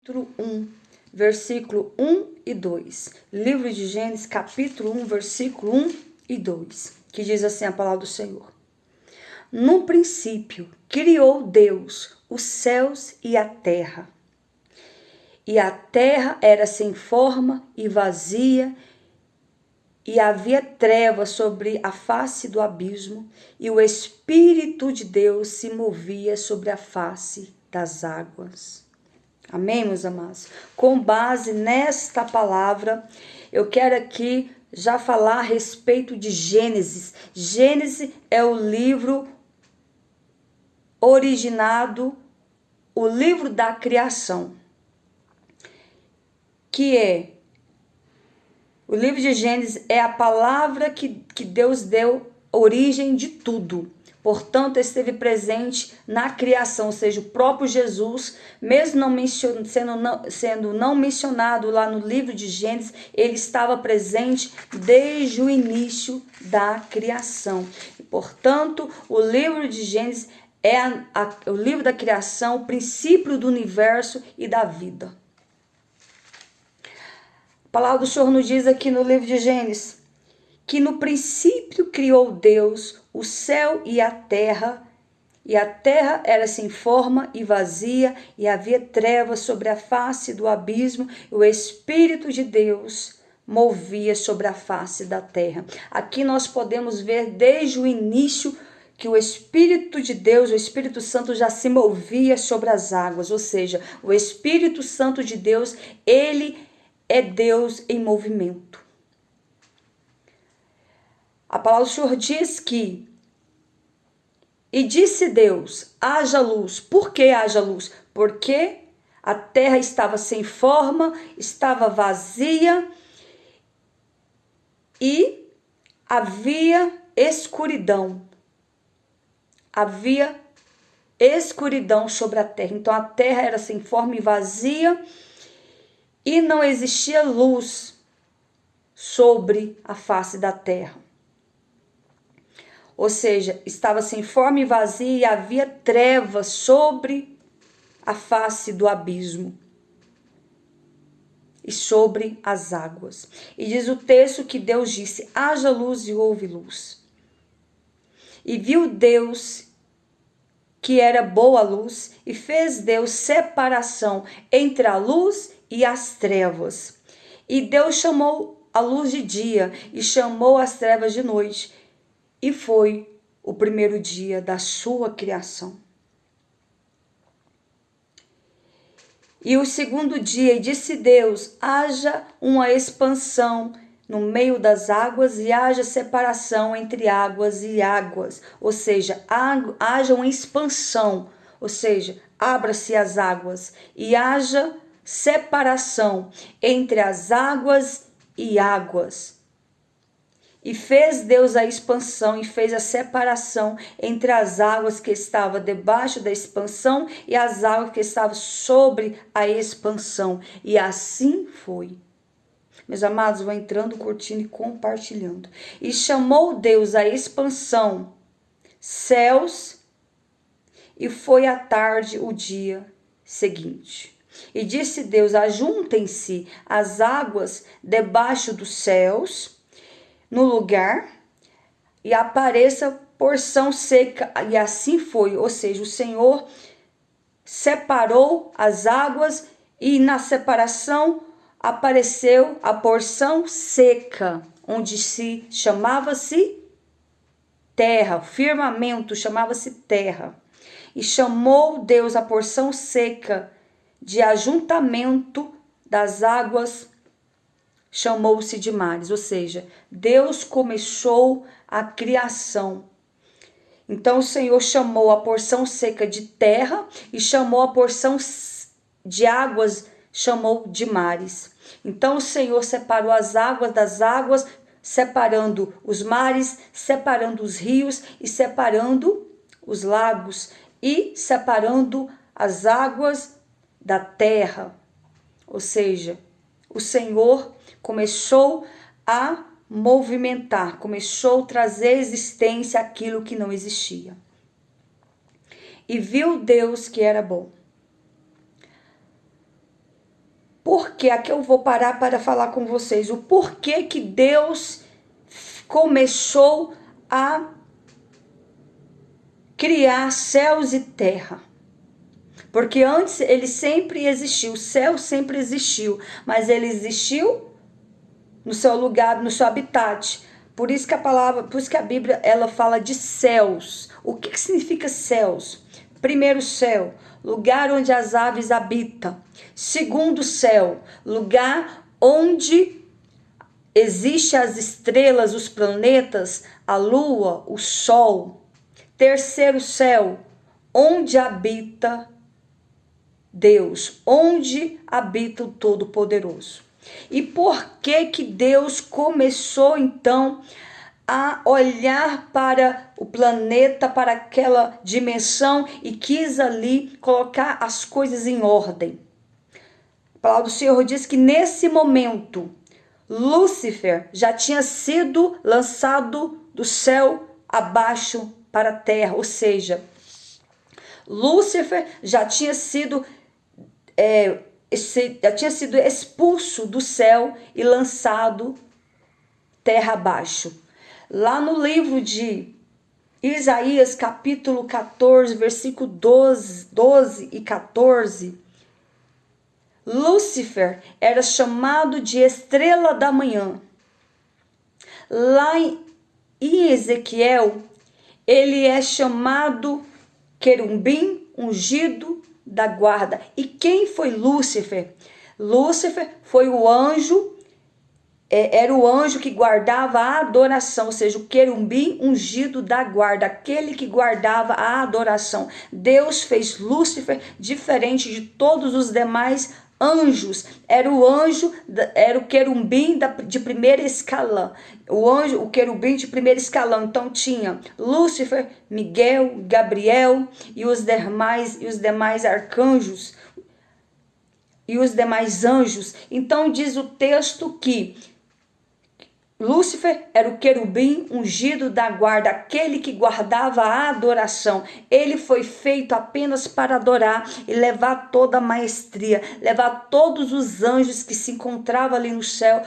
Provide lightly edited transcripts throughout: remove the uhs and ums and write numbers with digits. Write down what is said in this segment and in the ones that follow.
capítulo 1, versículo 1 e 2. Livro de Gênesis, capítulo 1, versículo 1 e 2. Que diz assim a palavra do Senhor. No princípio, criou Deus os céus e a terra. E a terra era sem forma e vazia, e havia trevas sobre a face do abismo, e o Espírito de Deus se movia sobre a face das águas. Amém, meus amados? Com base nesta palavra, eu quero aqui já falar a respeito de Gênesis. Gênesis é o livro originado, o livro da criação, que é o livro de Gênesis é a palavra que Deus deu origem de tudo. Portanto, esteve presente na criação, ou seja, o próprio Jesus, mesmo sendo não mencionado lá no livro de Gênesis, ele estava presente desde o início da criação. E, portanto, o livro de Gênesis é o livro da criação, o princípio do universo e da vida. A palavra do Senhor nos diz aqui no livro de Gênesis que no princípio criou Deus o céu e a terra era sem forma e vazia, e havia trevas sobre a face do abismo, e o Espírito de Deus movia sobre a face da terra. Aqui nós podemos ver desde o início que o Espírito de Deus, o Espírito Santo já se movia sobre as águas, ou seja, o Espírito Santo de Deus, ele é Deus em movimento. A palavra do Senhor diz que, e disse Deus, haja luz. Por que haja luz? Porque a terra estava sem forma, estava vazia e havia escuridão. Havia escuridão sobre a terra. Então a terra era sem forma e vazia e não existia luz sobre a face da terra. Ou seja, estava sem forma e vazia e havia trevas sobre a face do abismo e sobre as águas. E diz o texto que Deus disse, haja luz e houve luz. E viu Deus que era boa a luz e fez Deus separação entre a luz e as trevas. E Deus chamou a luz de dia e chamou as trevas de noite. E foi o primeiro dia da sua criação. E o segundo dia, e disse Deus, haja uma expansão no meio das águas e haja separação entre águas e águas. Ou seja, haja uma expansão, ou seja, abra-se as águas e haja separação entre as águas e águas. E fez Deus a expansão e fez a separação entre as águas que estavam debaixo da expansão e as águas que estavam sobre a expansão. E assim foi. Meus amados, vou entrando, curtindo e compartilhando. E chamou Deus a expansão céus, e foi à tarde o dia seguinte. E disse Deus, ajuntem-se as águas debaixo dos céus, no lugar, e apareça porção seca. E assim foi, ou seja, o Senhor separou as águas e na separação apareceu a porção seca, onde chamava-se terra, firmamento chamava-se terra. E chamou Deus a porção seca de ajuntamento das águas, chamou-se de mares, ou seja, Deus começou a criação. Então o Senhor chamou a porção seca de terra e chamou a porção de águas, chamou de mares. Então o Senhor separou as águas das águas, separando os mares, separando os rios e separando os lagos e separando as águas da terra. Ou seja, o Senhor começou a movimentar, começou a trazer existência aquilo que não existia. E viu Deus que era bom. porquê, aqui eu vou parar para falar com vocês, o porquê que Deus começou a criar céus e terra. Porque antes ele sempre existiu, o céu sempre existiu, mas ele existiu no seu lugar, no seu habitat. Por isso que a Bíblia ela fala de céus. O que significa céus? Primeiro céu, lugar onde as aves habitam. Segundo céu, lugar onde existem as estrelas, os planetas, a lua, o sol. Terceiro céu, onde habita Deus, onde habita o Todo-Poderoso. E por que Deus começou então a olhar para o planeta, para aquela dimensão e quis ali colocar as coisas em ordem? A palavra do Senhor diz que nesse momento Lúcifer já tinha sido lançado do céu abaixo para a terra, ou seja, Lúcifer já tinha sido expulso do céu e lançado terra abaixo. Lá no livro de Isaías, capítulo 14, versículo 12 e 14, Lúcifer era chamado de estrela da manhã. Lá em Ezequiel, ele é chamado querubim ungido da guarda. E quem foi Lúcifer? Lúcifer foi o anjo, era o anjo que guardava a adoração, ou seja, o querubim ungido da guarda, aquele que guardava a adoração. Deus fez Lúcifer diferente de todos os demais anjos. Era o querubim de primeiro escalão. O querubim de primeiro escalão. Então tinha Lúcifer, Miguel, Gabriel e os demais arcanjos e os demais anjos. Então diz o texto que Lúcifer era o querubim ungido da guarda, aquele que guardava a adoração. Ele foi feito apenas para adorar e levar toda a maestria, levar todos os anjos que se encontravam ali no céu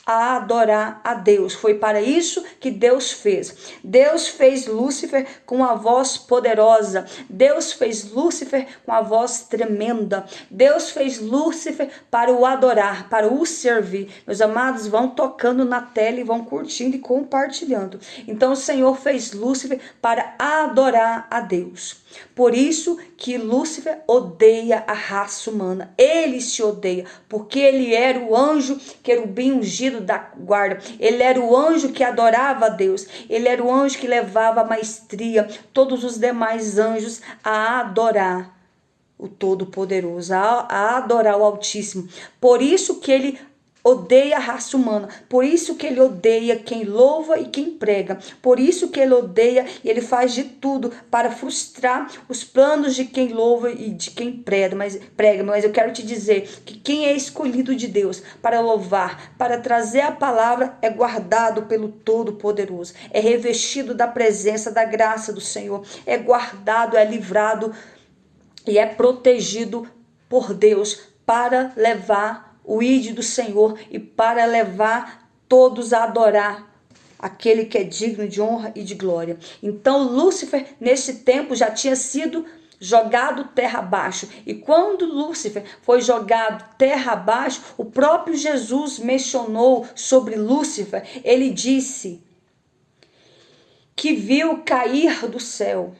a adorar a Deus. Foi para isso que Deus fez. Deus fez Lúcifer com a voz poderosa. Deus fez Lúcifer com a voz tremenda. Deus fez Lúcifer para o adorar, para o servir. Meus amados, vão tocando na tela e vão curtindo e compartilhando. Então o Senhor fez Lúcifer para adorar a Deus. Por isso que Lúcifer odeia a raça humana. Ele se odeia, porque ele era o anjo querubim ungido da guarda. Ele era o anjo que adorava a Deus. Ele era o anjo que levava a maestria, todos os demais anjos a adorar o Todo-Poderoso, a adorar o Altíssimo. Por isso que ele odeia a raça humana, por isso que ele odeia quem louva e quem prega, por isso que ele odeia e ele faz de tudo para frustrar os planos de quem louva e de quem prega, mas eu quero te dizer que quem é escolhido de Deus para louvar, para trazer a palavra, é guardado pelo Todo-Poderoso, é revestido da presença, da graça do Senhor, é guardado, é livrado e é protegido por Deus para levar o ide do Senhor e para levar todos a adorar aquele que é digno de honra e de glória. Então Lúcifer nesse tempo já tinha sido jogado terra abaixo, e quando Lúcifer foi jogado terra abaixo, o próprio Jesus mencionou sobre Lúcifer. Ele disse que viu cair do céu,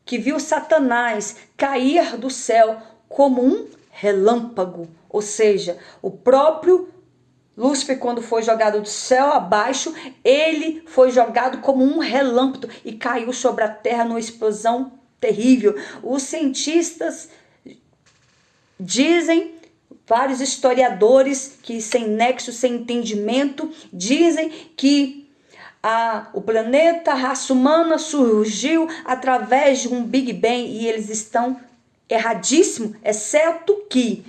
que viu Satanás cair do céu como um relâmpago, ou seja, o próprio Lúcifer, quando foi jogado do céu abaixo, ele foi jogado como um relâmpago e caiu sobre a terra numa explosão terrível. Os cientistas dizem, vários historiadores que sem nexo, sem entendimento, dizem que o planeta, a raça humana surgiu através de um Big Bang, e eles estão erradíssimo, exceto que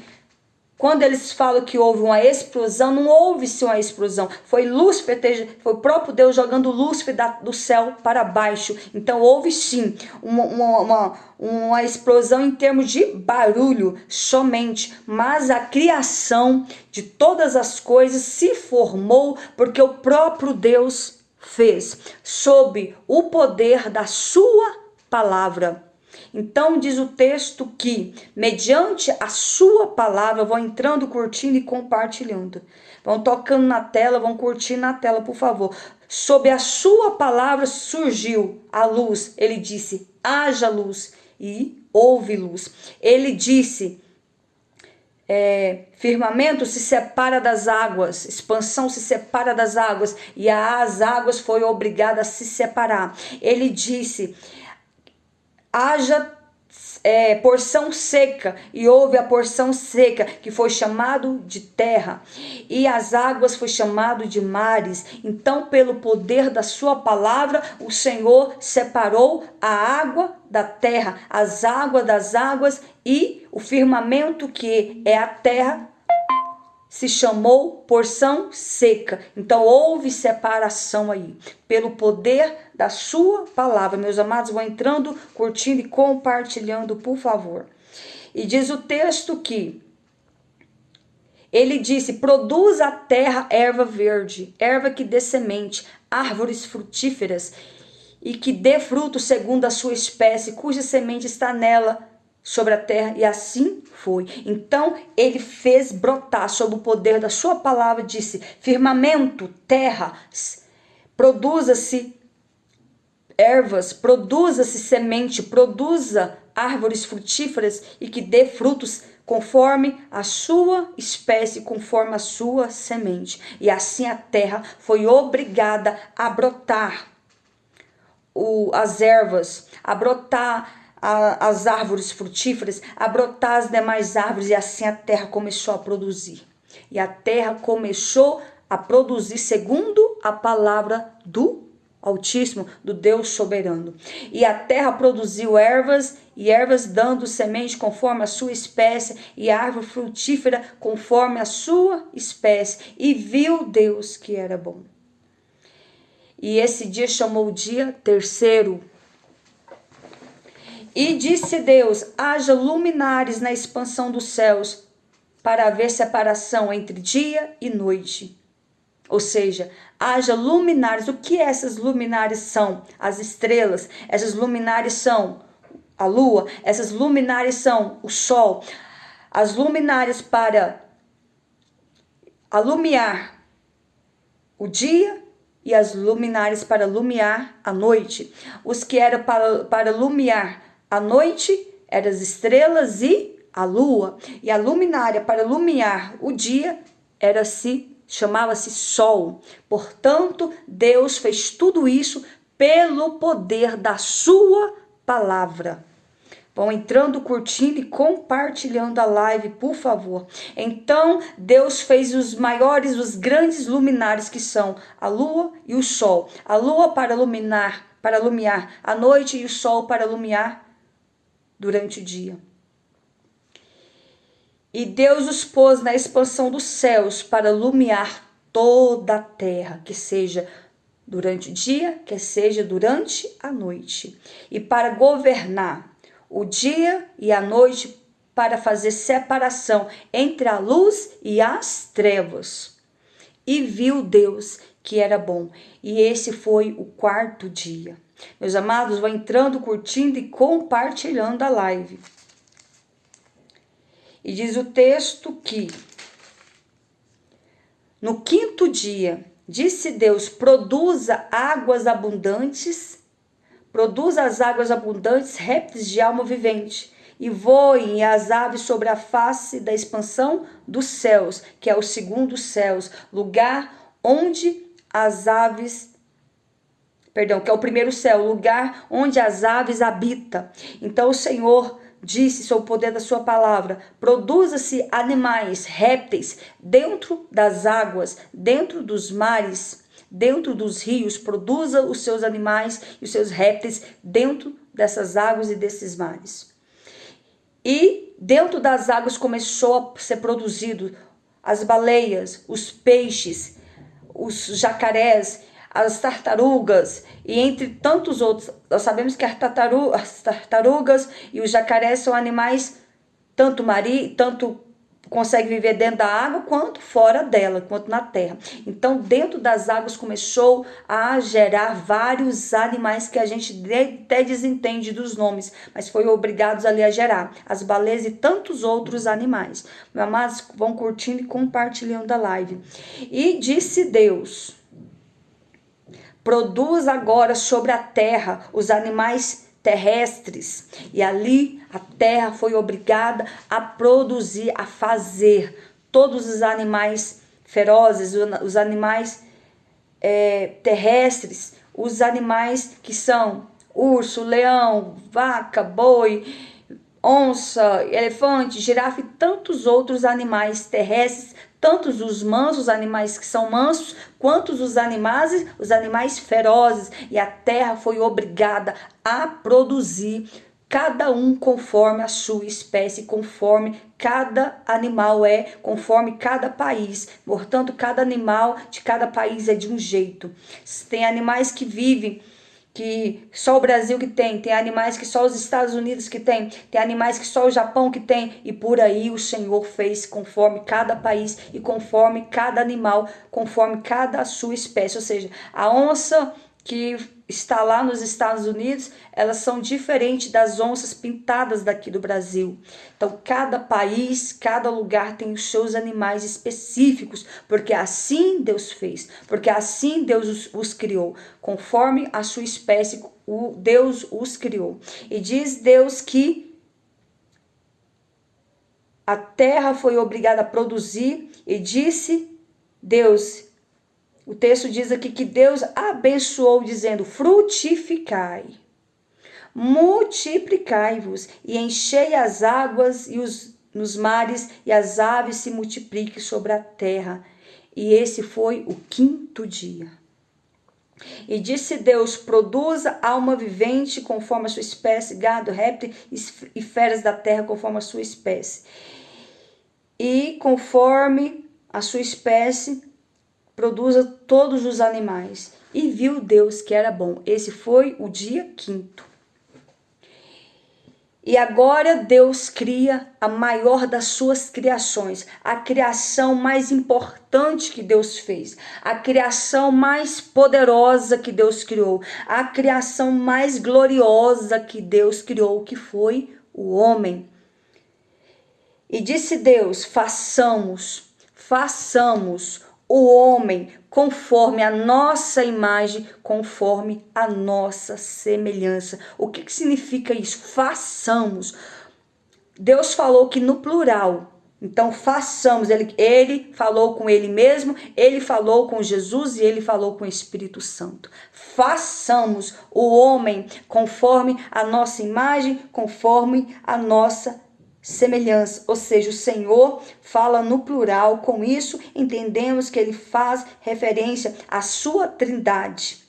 Quando eles falam que houve uma explosão, não houve-se uma explosão. Foi Lúcifer, foi o próprio Deus jogando Lúcifer do céu para baixo. Então houve sim uma explosão em termos de barulho somente. Mas a criação de todas as coisas se formou porque o próprio Deus fez, sob o poder da sua palavra. Então diz o texto que, mediante a sua palavra, vão entrando, curtindo e compartilhando. Vão tocando na tela, vão curtindo na tela, por favor. Sob a sua palavra surgiu a luz. Ele disse, haja luz, e houve luz. Ele disse, firmamento se separa das águas, expansão se separa das águas, e as águas foram obrigadas a se separar. Ele disse, haja porção seca, e houve a porção seca, que foi chamado de terra, e as águas foi chamado de mares. Então, pelo poder da sua palavra, o Senhor separou a água da terra, as águas das águas, e o firmamento, que é a terra, se chamou porção seca. Então houve separação aí, pelo poder da sua palavra. Meus amados, vão entrando, curtindo e compartilhando, por favor. E diz o texto que ele disse, produz a terra erva verde, erva que dê semente, árvores frutíferas, e que dê fruto segundo a sua espécie, cuja semente está nela, sobre a terra, e assim foi. Então ele fez brotar sob o poder da sua palavra, disse, firmamento, terra, produza-se ervas, produza-se semente, produza árvores frutíferas e que dê frutos conforme a sua espécie, conforme a sua semente. E assim a terra foi obrigada a brotar as ervas, a brotar as árvores frutíferas, a brotar as demais árvores, e assim a terra começou a produzir. E a terra começou a produzir segundo a palavra do Altíssimo, do Deus soberano. E a terra produziu ervas, e ervas dando semente conforme a sua espécie, e árvore frutífera conforme a sua espécie. E viu Deus que era bom. E esse dia chamou o dia terceiro. E disse Deus, haja luminares na expansão dos céus, para haver separação entre dia e noite. Ou seja, haja luminares. O que essas luminares são? As estrelas. Essas luminares são a lua. Essas luminares são o sol. As luminares para alumiar o dia e as luminares para alumiar a noite. Os que eram para alumiar a noite eram as estrelas e a lua. E a luminária para iluminar o dia chamava-se sol. Portanto, Deus fez tudo isso pelo poder da sua palavra. Vão entrando, curtindo e compartilhando a live, por favor. Então, Deus fez os maiores, os grandes luminares, que são a lua e o sol. A lua para iluminar a noite, e o sol para iluminar durante o dia. E Deus os pôs na expansão dos céus para iluminar toda a terra, que seja durante o dia, que seja durante a noite. E para governar o dia e a noite, para fazer separação entre a luz e as trevas. E viu Deus que era bom. E esse foi o quarto dia. Meus amados, vão entrando, curtindo e compartilhando a live. E diz o texto que no quinto dia, disse Deus, produza águas abundantes, produza as águas abundantes, répteis de alma vivente, e voem as aves sobre a face da expansão dos céus, que é o segundo céus, lugar onde as aves, que é o primeiro céu, lugar onde as aves habitam. Então o Senhor disse, sob o poder da sua palavra, produza-se animais, répteis, dentro das águas, dentro dos mares, dentro dos rios, produza os seus animais e os seus répteis dentro dessas águas e desses mares. E dentro das águas começou a ser produzido as baleias, os peixes, os jacarés, as tartarugas e entre tantos outros. Nós sabemos que as tartarugas e os jacarés são animais tanto consegue viver dentro da água quanto fora dela, quanto na terra. Então, dentro das águas começou a gerar vários animais que a gente até desentende dos nomes, mas foi obrigados ali a gerar as baleias e tantos outros animais. Meus amados, vão curtindo e compartilhando a live. E disse Deus: produz agora sobre a terra os animais terrestres. E ali a terra foi obrigada a produzir, a fazer todos os animais ferozes, os animais terrestres, os animais que são urso, leão, vaca, boi, onça, elefante, girafa e tantos outros animais terrestres, tantos os mansos, animais que são mansos, quantos os animais ferozes. E a terra foi obrigada a produzir, cada um conforme a sua espécie, conforme cada animal conforme cada país. Portanto, cada animal de cada país é de um jeito. Tem animais que vivem que só o Brasil que tem animais que só os Estados Unidos que tem animais que só o Japão que tem, e por aí o Senhor fez conforme cada país e conforme cada animal, conforme cada sua espécie. Ou seja, a onça que está lá nos Estados Unidos, elas são diferentes das onças pintadas daqui do Brasil. Então, cada país, cada lugar tem os seus animais específicos, porque assim Deus fez, porque assim Deus os criou, conforme a sua espécie, Deus os criou. E diz Deus que a terra foi obrigada a produzir, e disse Deus, o texto diz aqui que Deus abençoou dizendo: frutificai, multiplicai-vos e enchei as águas e nos mares, e as aves se multipliquem sobre a terra. E esse foi o 5º dia. E disse Deus: produza alma vivente conforme a sua espécie, gado, réptil e feras da terra conforme a sua espécie. E conforme a sua espécie, produza todos os animais. E viu Deus que era bom. Esse foi o dia 5º. E agora Deus cria a maior das suas criações, a criação mais importante que Deus fez, a criação mais poderosa que Deus criou, a criação mais gloriosa que Deus criou, que foi o homem. E disse Deus: façamos o homem conforme a nossa imagem, conforme a nossa semelhança. O que significa isso? Façamos. Deus falou que no plural. Então façamos. Ele falou com ele mesmo, ele falou com Jesus e ele falou com o Espírito Santo. Façamos o homem conforme a nossa imagem, conforme a nossa semelhança. Ou seja, o Senhor fala no plural. Com isso entendemos que ele faz referência à sua trindade,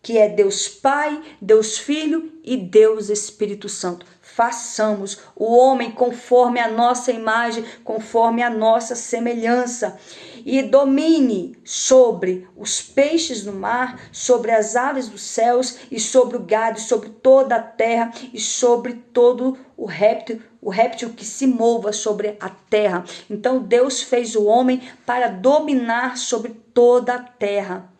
que é Deus Pai, Deus Filho e Deus Espírito Santo. Façamos o homem conforme a nossa imagem, conforme a nossa semelhança, e domine sobre os peixes do mar, sobre as aves dos céus, e sobre o gado, sobre toda a terra, e sobre todo o réptil que se mova sobre a terra. Então Deus fez o homem para dominar sobre toda a terra.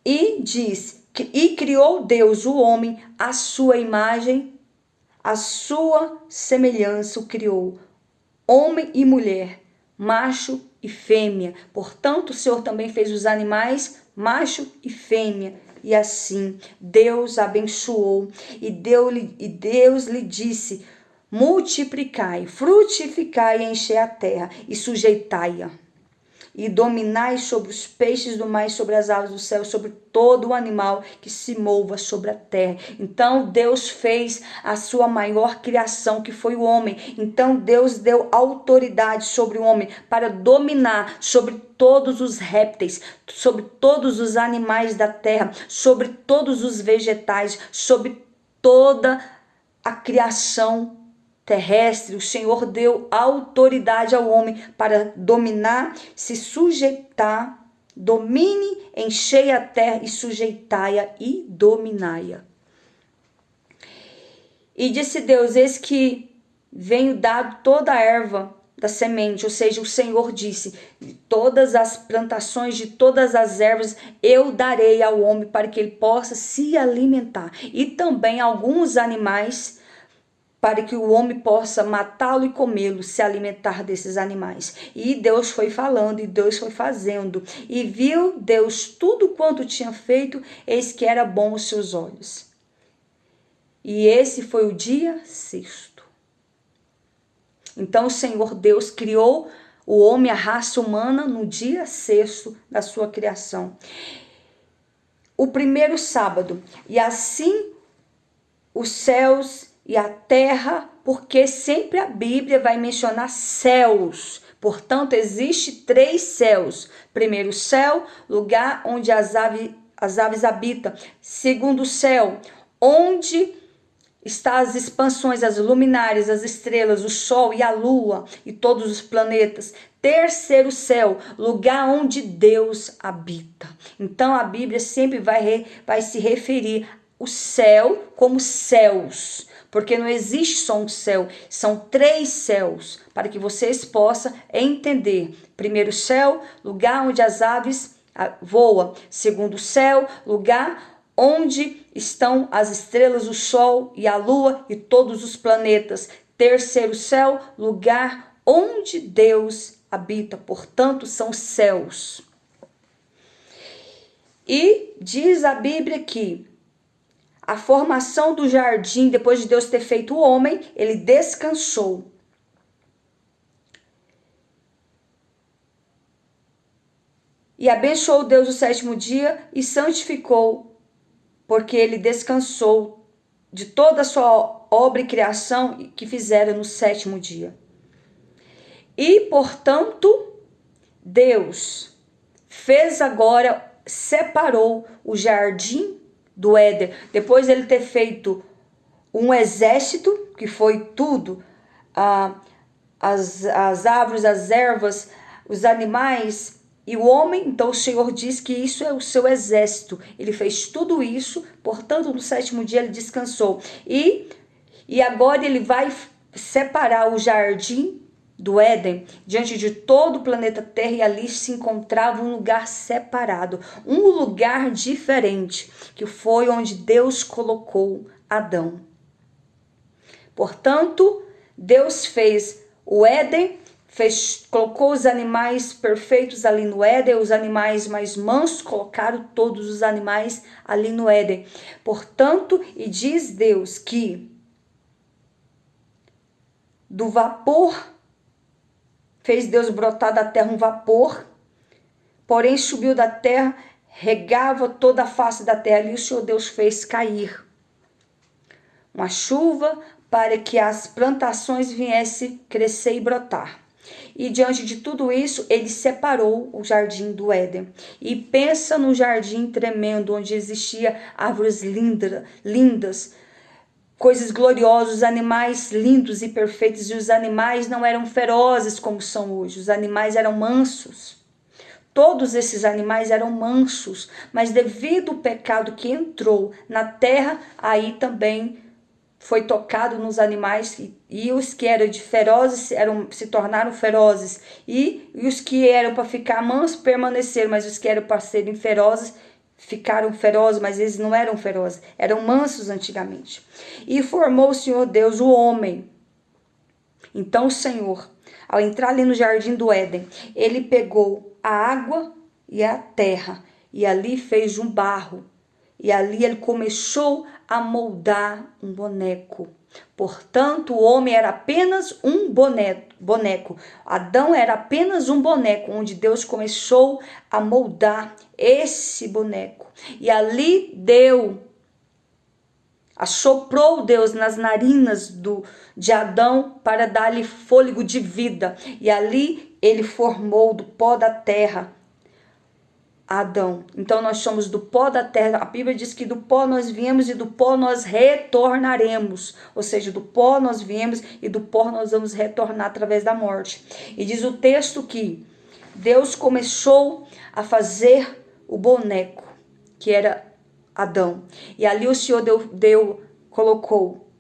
E diz, e criou Deus o homem à sua imagem, a sua semelhança o criou, homem e mulher, macho e fêmea. Portanto, o Senhor também fez os animais, macho e fêmea. E assim Deus abençoou, e Deus lhe disse: multiplicai, frutificai e enchei a terra, e sujeitai-a, e dominai sobre os peixes do mar, sobre as aves do céu, sobre todo o animal que se mova sobre a terra. Então Deus fez a sua maior criação, que foi o homem. Então Deus deu autoridade sobre o homem para dominar sobre todos os répteis, sobre todos os animais da terra, sobre todos os vegetais, sobre toda a criação terrestre, o Senhor deu autoridade ao homem para dominar, se sujeitar, domine, enchei a terra e sujeitai-a e dominai-a. E disse Deus, eis que venho dado toda a erva da semente, ou seja, o Senhor disse, de todas as plantações, de todas as ervas, eu darei ao homem para que ele possa se alimentar. E também alguns animais, para que o homem possa matá-lo e comê-lo, se alimentar desses animais. E Deus foi falando, e Deus foi fazendo. E viu Deus tudo quanto tinha feito, eis que era bom aos seus olhos. E esse foi o dia 6º. Então o Senhor Deus criou o homem, a raça humana, no dia 6º da sua criação. O primeiro sábado. E assim os céus e a terra, porque sempre a Bíblia vai mencionar céus. Portanto, existe 3 céus. Primeiro céu, lugar onde as aves habitam. Segundo céu, onde está as expansões, as luminárias, as estrelas, o sol e a lua e todos os planetas. Terceiro céu, lugar onde Deus habita. Então a Bíblia sempre vai se referir ao céu como céus, porque não existe só um céu, são 3 céus, para que vocês possam entender. Primeiro céu, lugar onde as aves voam. Segundo céu, lugar onde estão as estrelas, o sol e a lua e todos os planetas. Terceiro céu, lugar onde Deus habita. Portanto, são céus. E diz a Bíblia que a formação do jardim, depois de Deus ter feito o homem, ele descansou. E abençoou Deus o 7º dia e santificou, porque ele descansou de toda a sua obra e criação que fizera no 7º dia. E, portanto, Deus fez agora, separou o jardim do Éden, depois de ele ter feito um exército, que foi tudo, as árvores, as ervas, os animais e o homem. Então o Senhor diz que isso é o seu exército. Ele fez tudo isso, portanto no 7º dia ele descansou. E agora ele vai separar o jardim do Éden diante de todo o planeta Terra, e ali se encontrava um lugar separado, um lugar diferente, que foi onde Deus colocou Adão. Portanto, Deus fez o Éden, colocou os animais perfeitos ali no Éden, os animais mais mansos, colocaram todos os animais ali no Éden. Portanto, e diz Deus que do vapor fez Deus brotar da terra um vapor, porém subiu da terra, regava toda a face da terra, e o Senhor Deus fez cair uma chuva para que as plantações viessem crescer e brotar. E diante de tudo isso, ele separou o jardim do Éden. E pensa no jardim tremendo, onde existia árvores lindas, coisas gloriosas, animais lindos e perfeitos. E os animais não eram ferozes como são hoje, os animais eram mansos. Todos esses animais eram mansos, mas devido ao pecado que entrou na terra, aí também foi tocado nos animais, e os que eram de ferozes se tornaram ferozes, e os que eram para ficar mansos permaneceram, mas os que eram para serem ferozes ficaram ferozes, mas eles não eram ferozes, eram mansos antigamente. E formou o Senhor Deus o homem. Então o Senhor, ao entrar ali no jardim do Éden, ele pegou a água e a terra, e ali fez um barro, e ali ele começou a moldar um boneco. Portanto, o homem era apenas um boneco. Adão era apenas um boneco, onde Deus começou a moldar esse boneco. E ali assoprou Deus nas narinas de Adão para dar-lhe fôlego de vida. E ali ele formou do pó da terra Adão. Então nós somos do pó da terra. A Bíblia diz que do pó nós viemos e do pó nós retornaremos. Ou seja, do pó nós viemos e do pó nós vamos retornar através da morte. E diz o texto que Deus começou a fazer o boneco, que era Adão. E ali o Senhor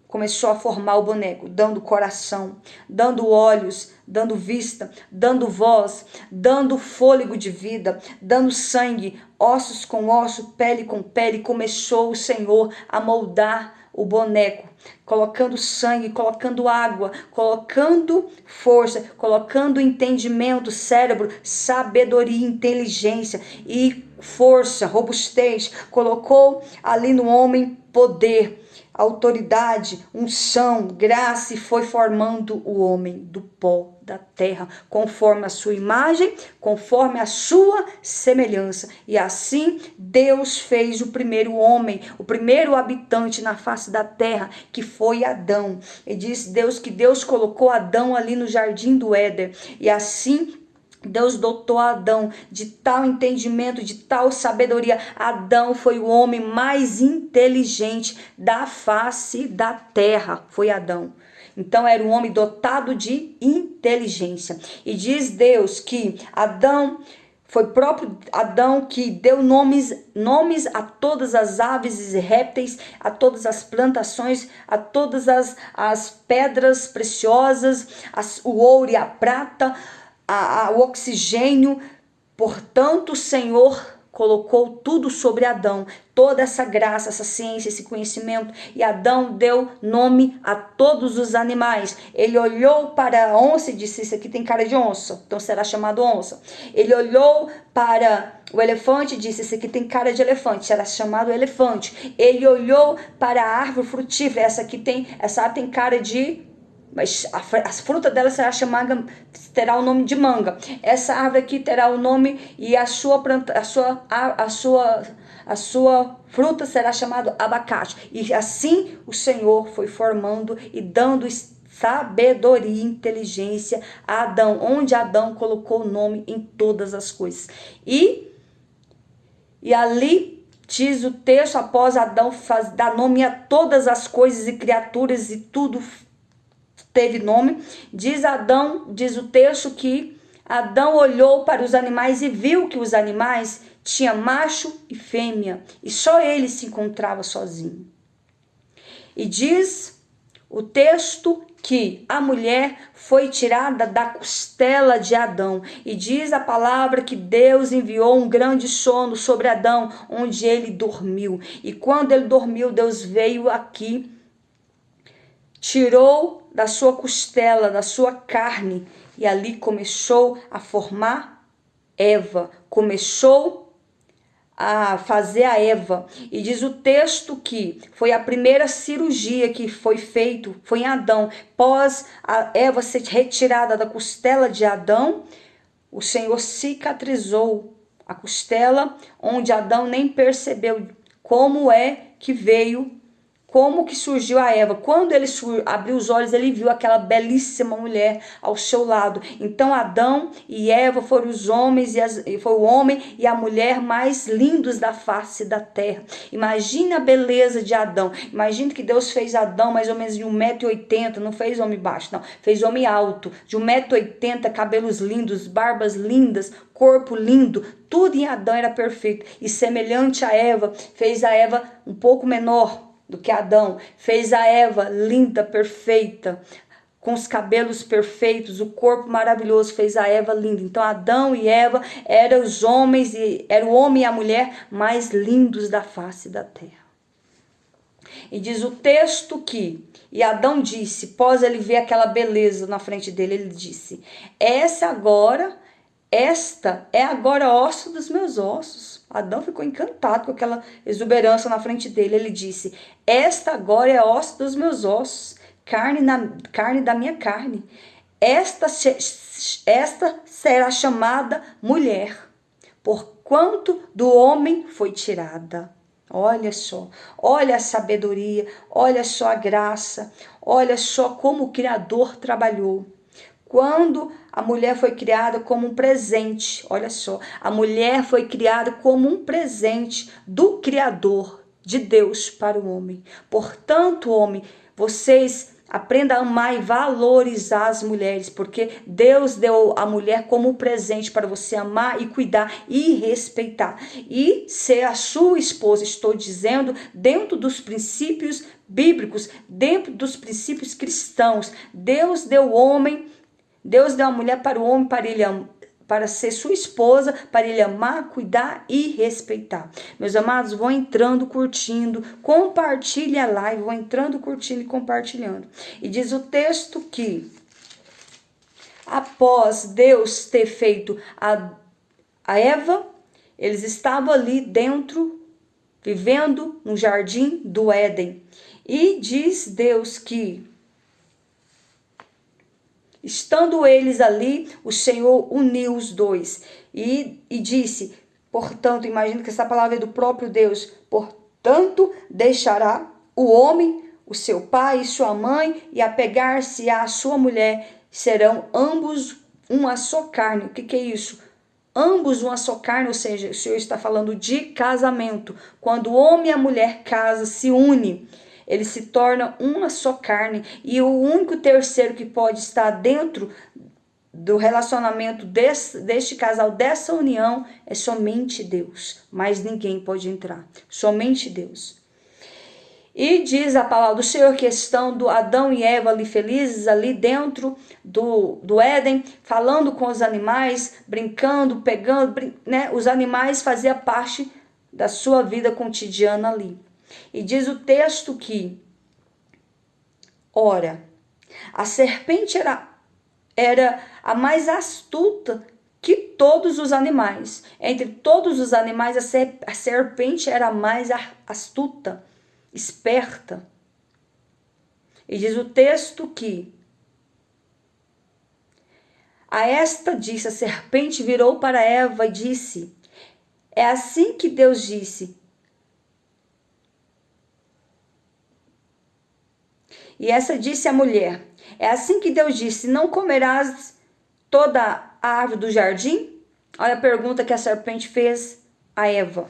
começou a formar o boneco, dando coração, dando olhos, dando vista, dando voz, dando fôlego de vida, dando sangue, ossos com osso, pele com pele. Começou o Senhor a moldar o boneco, colocando sangue, colocando água, colocando força, colocando entendimento, cérebro, sabedoria, inteligência e força, robustez. Colocou ali no homem poder, autoridade, unção, graça, e foi formando o homem do pó da terra, conforme a sua imagem, conforme a sua semelhança. E assim Deus fez o primeiro homem, o primeiro habitante na face da terra, que foi Adão. E diz Deus que Deus colocou Adão ali no jardim do Éden. E assim Deus dotou Adão de tal entendimento, de tal sabedoria. Adão foi o homem mais inteligente da face da terra. Foi Adão. Então era um homem dotado de inteligência. E diz Deus que Adão foi próprio Adão que deu nomes a todas as aves e répteis, a todas as plantações, a todas as pedras preciosas, o ouro e a prata, o oxigênio. Portanto, o Senhor colocou tudo sobre Adão, toda essa graça, essa ciência, esse conhecimento. E Adão deu nome a todos os animais. Ele olhou para a onça e disse: isso aqui tem cara de onça, então será chamado onça. Ele olhou para o elefante e disse: esse aqui tem cara de elefante, será chamado elefante. Ele olhou para a árvore frutífera: essa árvore tem cara de... mas a fruta dela será chamada, terá o nome de manga. Essa árvore aqui terá o nome, e a sua fruta será chamada abacate. E assim o Senhor foi formando e dando sabedoria e inteligência a Adão, onde Adão colocou o nome em todas as coisas. E ali diz o texto, após Adão dar nome a todas as coisas e criaturas, e tudo teve nome. Diz o texto que Adão olhou para os animais e viu que os animais tinham macho e fêmea, e só ele se encontrava sozinho. E diz o texto que a mulher foi tirada da costela de Adão. E diz a palavra que Deus enviou um grande sono sobre Adão, onde ele dormiu. E quando ele dormiu, Deus veio aqui, tirou da sua costela, da sua carne, e ali começou a formar Eva, começou a fazer a Eva. E diz o texto que foi a primeira cirurgia que foi feito, foi em Adão. Após a Eva ser retirada da costela de Adão, o Senhor cicatrizou a costela, onde Adão nem percebeu como é que veio, como que surgiu a Eva. Quando ele abriu os olhos, ele viu aquela belíssima mulher ao seu lado. Então Adão e Eva foram os homens, foi o homem e a mulher mais lindos da face da terra. Imagine a beleza de Adão. Imagine que Deus fez Adão mais ou menos de 1,80 m, não fez homem baixo, não. Fez homem alto, de 1,80 m, cabelos lindos, barbas lindas, corpo lindo. Tudo em Adão era perfeito. E semelhante a Eva, fez a Eva um pouco menor do que Adão, fez a Eva linda, perfeita, com os cabelos perfeitos, o corpo maravilhoso, fez a Eva linda. Então Adão e Eva eram os homens, era o homem e a mulher mais lindos da face da terra. E diz o texto que, e Adão disse, após ele ver aquela beleza na frente dele, ele disse: esta é agora osso dos meus ossos. Adão ficou encantado com aquela exuberância na frente dele. Ele disse: esta agora é osso dos meus ossos, carne da minha carne. Esta será chamada mulher, porquanto do homem foi tirada. Olha só, olha a sabedoria, olha só a graça, olha só como o Criador trabalhou. quando a mulher foi criada como um presente. Olha só, a mulher foi criada como um presente do Criador, de Deus, para o homem. Portanto, homem, vocês aprendam a amar e valorizar as mulheres, porque Deus deu a mulher como um presente para você amar e cuidar e respeitar. E ser a sua esposa, estou dizendo, dentro dos princípios bíblicos, dentro dos princípios cristãos. Deus deu a mulher para o homem, para ser sua esposa, para ele amar, cuidar e respeitar. Meus amados, vão entrando, curtindo, compartilhe a live, vão entrando, curtindo e compartilhando. E diz o texto que, após Deus ter feito a Eva, eles estavam ali dentro, vivendo no jardim do Éden. E diz Deus que, estando eles ali, o Senhor uniu os dois e disse, portanto, imagina que essa palavra é do próprio Deus, portanto, deixará o homem, o seu pai e sua mãe, e apegar-se à sua mulher, serão ambos uma só carne. O que é isso? Ambos uma só carne, ou seja, o Senhor está falando de casamento. Quando o homem e a mulher casam, se unem, eles se tornam uma só carne, e o único terceiro que pode estar dentro do relacionamento deste casal, dessa união, é somente Deus. Mas ninguém pode entrar, somente Deus. E diz a palavra do Senhor que estão do Adão e Eva ali felizes, ali dentro do Éden, falando com os animais, brincando, pegando, né? Os animais faziam parte da sua vida cotidiana ali. E diz o texto que, ora, a serpente era a mais astuta que todos os animais. Entre todos os animais, a serpente era a mais astuta, esperta. E diz o texto que, a esta disse, a serpente virou para Eva e disse, é assim que Deus disse, e essa disse à mulher, é assim que Deus disse, não comerás toda a árvore do jardim? Olha a pergunta que a serpente fez a Eva.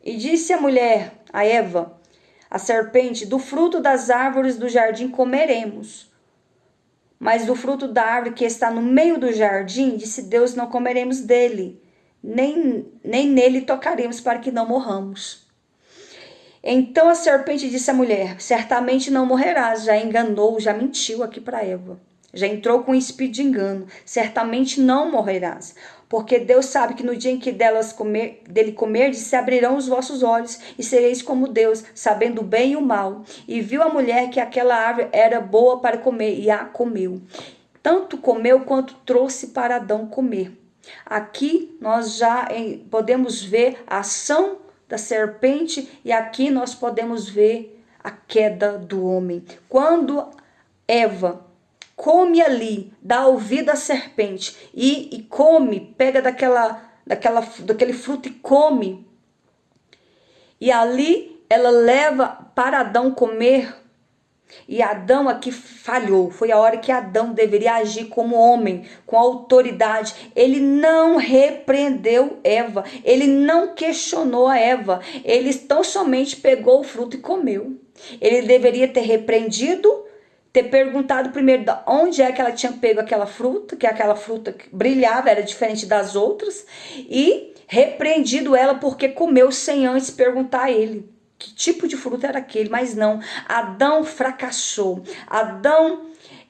E disse a mulher, a Eva, a serpente, do fruto das árvores do jardim comeremos. Mas do fruto da árvore que está no meio do jardim, disse Deus, não comeremos dele, nem nele tocaremos para que não morramos. Então a serpente disse à mulher, certamente não morrerás, já enganou, já mentiu aqui para Eva. Já entrou com um espírito de engano, certamente não morrerás. Porque Deus sabe que no dia em que dele comerdes, se abrirão os vossos olhos e sereis como Deus, sabendo o bem e o mal. E viu a mulher que aquela árvore era boa para comer e a comeu. Tanto comeu quanto trouxe para Adão comer. Aqui nós já podemos ver a ação da serpente e aqui nós podemos ver a queda do homem. Quando Eva come ali, dá ouvido à serpente e come, pega daquele fruto e come. E ali ela leva para Adão comer. E Adão aqui falhou. Foi a hora que Adão deveria agir como homem, com autoridade. Ele não repreendeu Eva. Ele não questionou a Eva. Ele tão somente pegou o fruto e comeu. Ele deveria ter repreendido, ter perguntado primeiro de onde é que ela tinha pego aquela fruta, que aquela fruta brilhava, era diferente das outras, e repreendido ela porque comeu sem antes perguntar a ele que tipo de fruta era aquele. Mas não, Adão fracassou. Adão,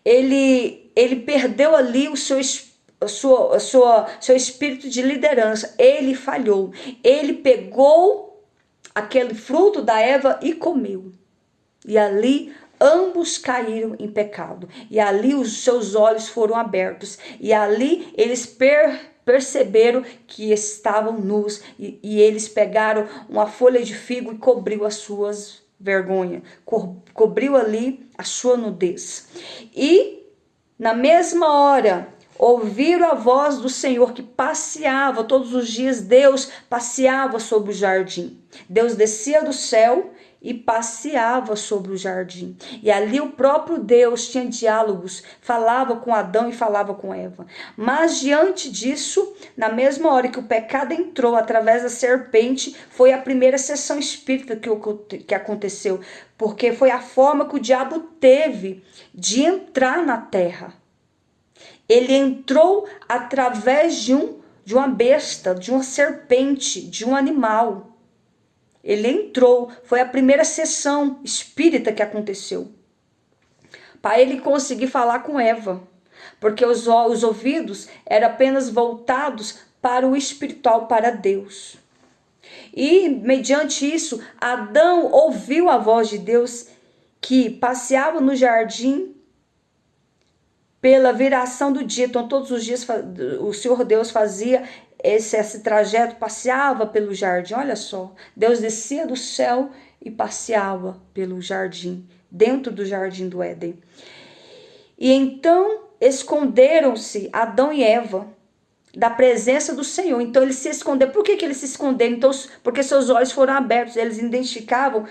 ele perdeu ali o seu espírito de liderança. Ele falhou. Ele pegou aquele fruto da Eva e comeu. E ali ambos caíram em pecado. E ali os seus olhos foram abertos. E ali eles perceberam que estavam nus. E eles pegaram uma folha de figo e cobriu as suas vergonhas. Cobriu ali a sua nudez. E na mesma hora ouviram a voz do Senhor que passeava todos os dias. Deus passeava sobre o jardim. Deus descia do céu e passeava sobre o jardim. E ali o próprio Deus tinha diálogos, falava com Adão e falava com Eva. Mas diante disso, na mesma hora que o pecado entrou através da serpente, foi a primeira sessão espírita que aconteceu, porque foi a forma que o diabo teve de entrar na terra. Ele entrou através de uma besta, de uma serpente, de um animal. Ele entrou, foi a primeira sessão espírita que aconteceu. Para ele conseguir falar com Eva. Porque os ouvidos eram apenas voltados para o espiritual, para Deus. E mediante isso, Adão ouviu a voz de Deus que passeava no jardim pela viração do dia. Então todos os dias o Senhor Deus fazia esse trajeto, passeava pelo jardim. Olha só, Deus descia do céu e passeava pelo jardim, dentro do jardim do Éden. E então esconderam-se Adão e Eva da presença do Senhor. Então eles se esconderam. Por que eles se esconderam? Então, porque seus olhos foram abertos. Eles identificaram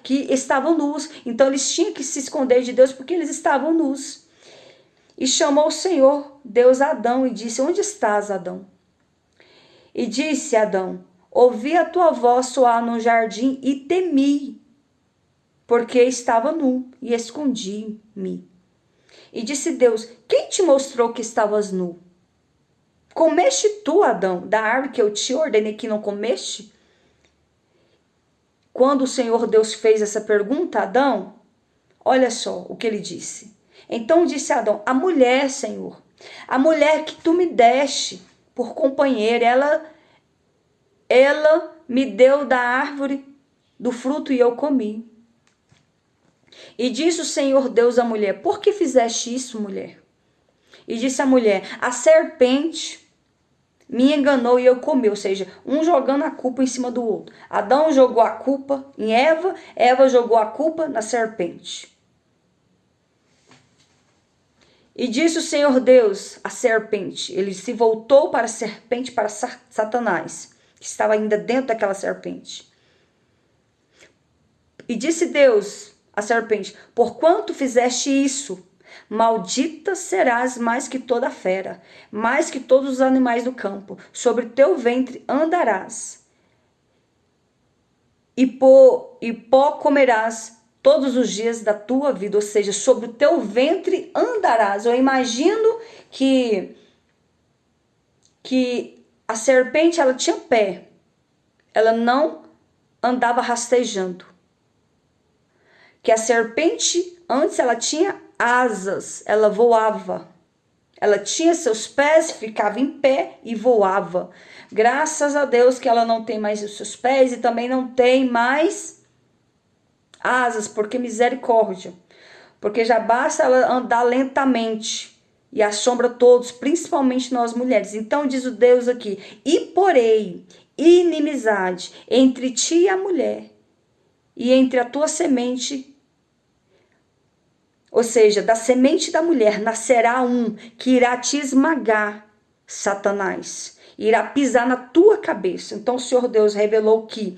que estavam nus. Então eles tinham que se esconder de Deus porque eles estavam nus. E chamou o Senhor Deus a Adão e disse: onde estás, Adão? E disse Adão: ouvi a tua voz soar no jardim e temi, porque estava nu e escondi-me. E disse Deus: quem te mostrou que estavas nu? Comeste tu, Adão, da árvore que eu te ordenei que não comeste? Quando o Senhor Deus fez essa pergunta a Adão, olha só o que ele disse. Então disse Adão: a mulher, Senhor, a mulher que tu me deste por companheira, ela me deu da árvore do fruto e eu comi. E disse o Senhor Deus à mulher: por que fizeste isso, mulher? E disse a mulher: a serpente me enganou e eu comi. Ou seja, um jogando a culpa em cima do outro. Adão jogou a culpa em Eva, Eva jogou a culpa na serpente. E disse o Senhor Deus à serpente, ele se voltou para a serpente, para Satanás, que estava ainda dentro daquela serpente. E disse Deus à serpente: porquanto fizeste isso, maldita serás mais que toda fera, mais que todos os animais do campo. Sobre teu ventre andarás, e pó comerás todos os dias da tua vida. Ou seja, sobre o teu ventre andarás. Eu imagino que a serpente, ela tinha pé, ela não andava rastejando. Que a serpente, antes ela tinha asas, ela voava. Ela tinha seus pés, ficava em pé e voava. Graças a Deus que ela não tem mais os seus pés e também não tem mais asas, porque misericórdia. Porque já basta ela andar lentamente e assombra todos, principalmente nós mulheres. Então diz o Deus aqui: e porei inimizade entre ti e a mulher, e entre a tua semente. Ou seja, da semente da mulher nascerá um que irá te esmagar, Satanás. Irá pisar na tua cabeça. Então o Senhor Deus revelou que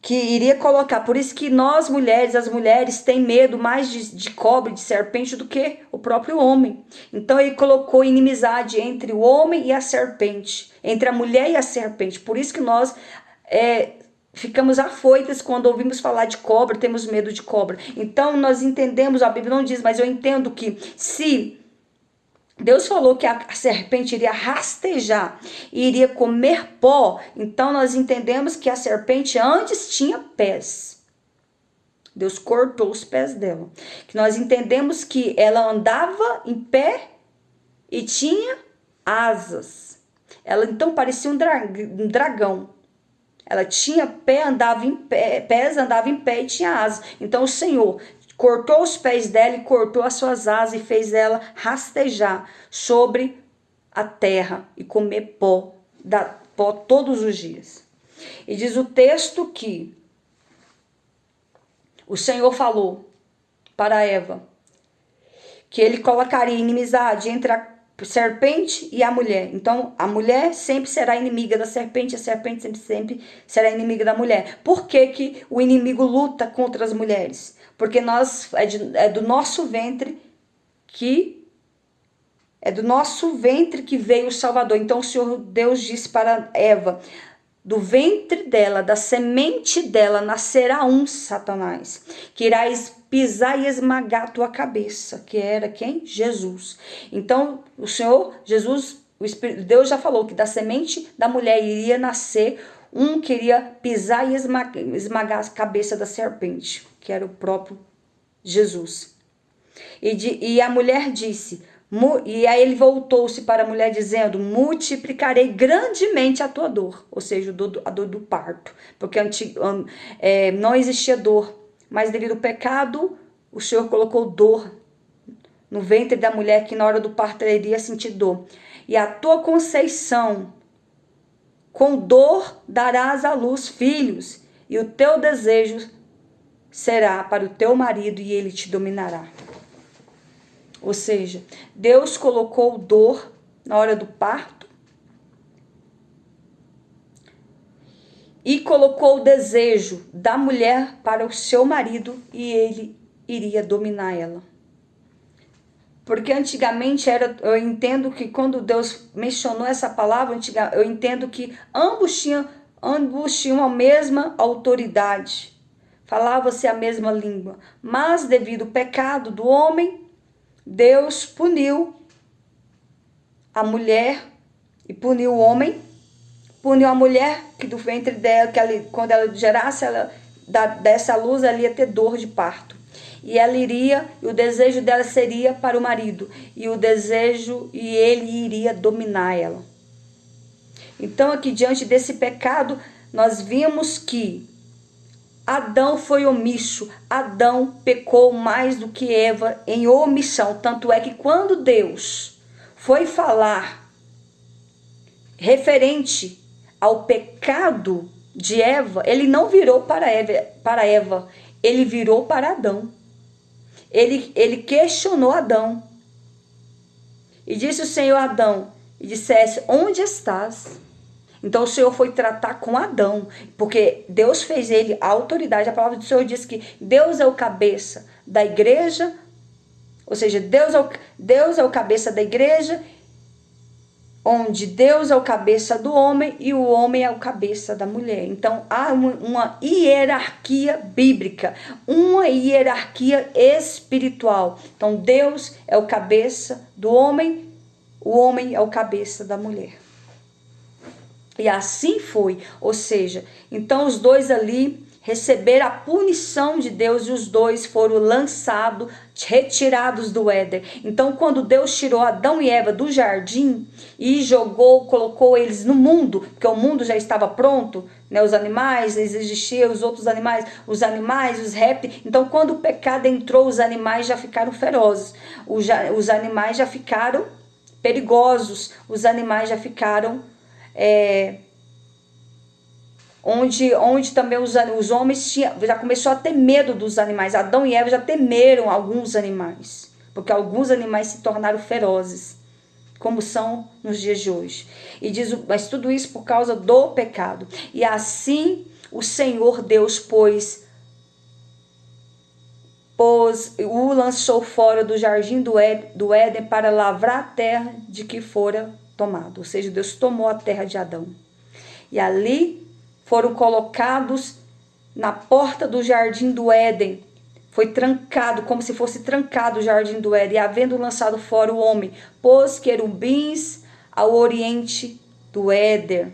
iria colocar. Por isso que nós mulheres, as mulheres têm medo mais de cobra, de serpente do que o próprio homem. Então ele colocou inimizade entre o homem e a serpente. Entre a mulher e a serpente. Por isso que nós ficamos afoitas quando ouvimos falar de cobra, temos medo de cobra. Então nós entendemos, a Bíblia não diz, mas eu entendo que se Deus falou que a serpente iria rastejar e iria comer pó, então nós entendemos que a serpente antes tinha pés. Deus cortou os pés dela. Que nós entendemos que ela andava em pé e tinha asas. Ela então parecia um dragão. Ela tinha pé, andava em pé e tinha asas. Então o Senhor cortou os pés dela e cortou as suas asas e fez ela rastejar sobre a terra e comer pó todos os dias. E diz o texto que o Senhor falou para Eva que ele colocaria inimizade entre serpente e a mulher. Então, a mulher sempre será inimiga da serpente, a serpente sempre será inimiga da mulher. Por que que o inimigo luta contra as mulheres? Porque é do nosso ventre que veio o Salvador. Então, o Senhor Deus disse para Eva: do ventre dela, da semente dela, nascerá um Satanás, que irá pisar e esmagar a tua cabeça, que era quem? Jesus. Então, o Senhor Jesus, Deus já falou que da semente da mulher iria nascer um que iria pisar e esmagar a cabeça da serpente, que era o próprio Jesus. E a mulher disse, e aí ele voltou-se para a mulher dizendo: multiplicarei grandemente a tua dor, ou seja, a dor do parto, porque não existia dor, mas devido ao pecado, o Senhor colocou dor no ventre da mulher, que na hora do parto ela iria sentir dor. E a tua conceição, com dor darás à luz filhos, e o teu desejo será para o teu marido, e ele te dominará. Ou seja, Deus colocou dor na hora do parto e colocou o desejo da mulher para o seu marido, e ele iria dominar ela. Porque antigamente eu entendo que quando Deus mencionou essa palavra, eu entendo que ambos tinham a mesma autoridade, falava-se a mesma língua, mas devido ao pecado do homem, Deus puniu a mulher e puniu o homem, puniu a mulher que do ventre dela, quando ela gerasse, dessa luz, ela ia ter dor de parto. E o desejo dela seria para o marido, e ele iria dominar ela. Então, aqui diante desse pecado, nós vimos que Adão foi omisso, Adão pecou mais do que Eva em omissão. Tanto é que quando Deus foi falar referente ao pecado de Eva, ele não virou para Eva, ele virou para Adão. Ele questionou Adão. E disse o Senhor a Adão, e dissesse: onde estás? Então o Senhor foi tratar com Adão, porque Deus fez ele a autoridade. A palavra do Senhor diz que Deus é o cabeça da igreja, ou seja, Deus é o cabeça da igreja, onde Deus é o cabeça do homem e o homem é o cabeça da mulher. Então há uma hierarquia bíblica, uma hierarquia espiritual. Então Deus é o cabeça do homem, o homem é o cabeça da mulher. E assim foi, ou seja, então os dois ali receberam a punição de Deus e os dois foram lançados, retirados do Éden. Então quando Deus tirou Adão e Eva do jardim e colocou eles no mundo, porque o mundo já estava pronto, né? Os animais, existiam os outros animais, os répteis. Então quando o pecado entrou, os animais já ficaram ferozes, os animais já ficaram perigosos, os animais já ficaram... onde também os homens já começou a ter medo dos animais. Adão e Eva já temeram alguns animais, porque alguns animais se tornaram ferozes, como são nos dias de hoje. E diz, mas tudo isso por causa do pecado. E assim o Senhor Deus o lançou fora do jardim do Éden para lavrar a terra de que fora tomado. Ou seja, Deus tomou a terra de Adão. E ali foram colocados na porta do jardim do Éden. Foi trancado, como se fosse trancado o jardim do Éden. E havendo lançado fora o homem, pôs querubins ao oriente do Éden.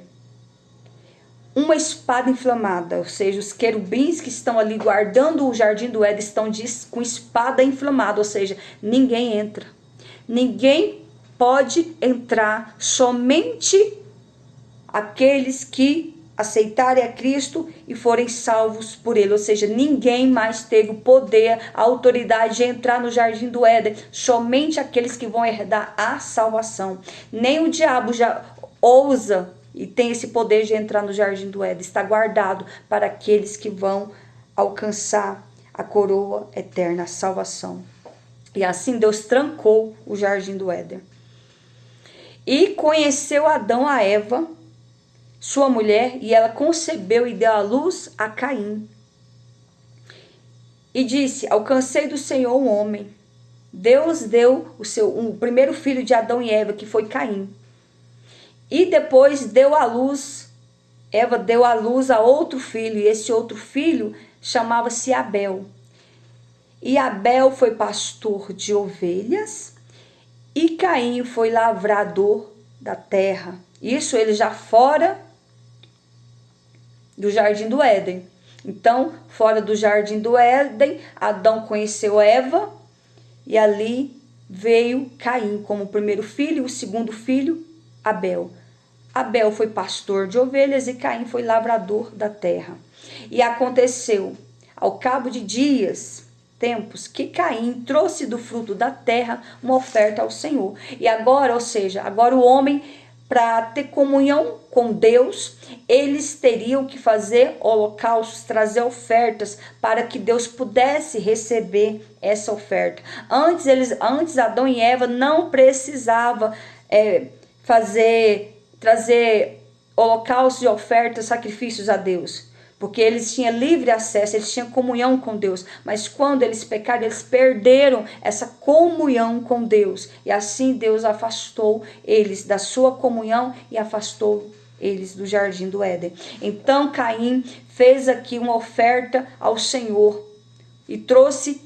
Uma espada inflamada, ou seja, os querubins que estão ali guardando o jardim do Éden estão com espada inflamada, ou seja, ninguém entra. Ninguém pode entrar, somente aqueles que aceitarem a Cristo e forem salvos por ele. Ou seja, ninguém mais teve o poder, a autoridade de entrar no jardim do Éden, somente aqueles que vão herdar a salvação. Nem o diabo já ousa e tem esse poder de entrar no jardim do Éden. Está guardado para aqueles que vão alcançar a coroa eterna, a salvação. E assim Deus trancou o jardim do Éden. E conheceu Adão a Eva, sua mulher, e ela concebeu e deu à luz a Caim. E disse: alcancei do Senhor um homem. Deus deu o primeiro filho de Adão e Eva, que foi Caim. E depois Eva deu à luz a outro filho, e esse outro filho chamava-se Abel. E Abel foi pastor de ovelhas, e Caim foi lavrador da terra. Isso ele já fora do jardim do Éden. Então, fora do jardim do Éden, Adão conheceu Eva, e ali veio Caim como o primeiro filho, e o segundo filho, Abel. Abel foi pastor de ovelhas e Caim foi lavrador da terra. E aconteceu, ao cabo de tempos, que Caim trouxe do fruto da terra uma oferta ao Senhor. E agora, ou seja, agora o homem, para ter comunhão com Deus, eles teriam que fazer holocaustos, trazer ofertas para que Deus pudesse receber essa oferta. Antes Adão e Eva não precisavam trazer holocaustos e ofertas, sacrifícios a Deus, porque eles tinham livre acesso, eles tinham comunhão com Deus. Mas quando eles pecaram, eles perderam essa comunhão com Deus, e assim Deus afastou eles da sua comunhão e afastou eles do jardim do Éden. Então Caim fez aqui uma oferta ao Senhor e trouxe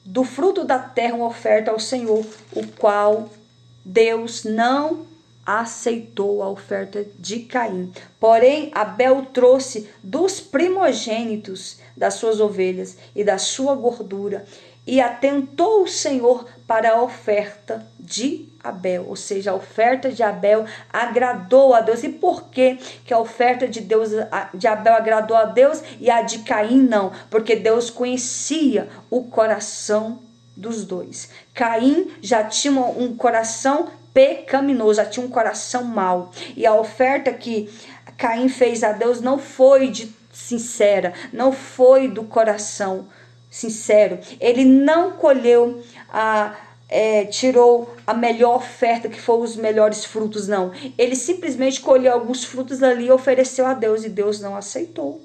do fruto da terra uma oferta ao Senhor, o qual Deus não aceitou a oferta de Caim. Porém, Abel trouxe dos primogênitos das suas ovelhas e da sua gordura, e atentou o Senhor para a oferta de Abel, ou seja, a oferta de Abel agradou a Deus. E por que a oferta de Abel agradou a Deus e a de Caim não? Porque Deus conhecia o coração dos dois. Caim já tinha um coração pecaminoso, já tinha um coração mau, e a oferta que Caim fez a Deus não foi sincera, não foi do coração sincero. Ele não colheu tirou a melhor oferta, que foram os melhores frutos, não. Ele simplesmente colheu alguns frutos ali e ofereceu a Deus, e Deus não aceitou.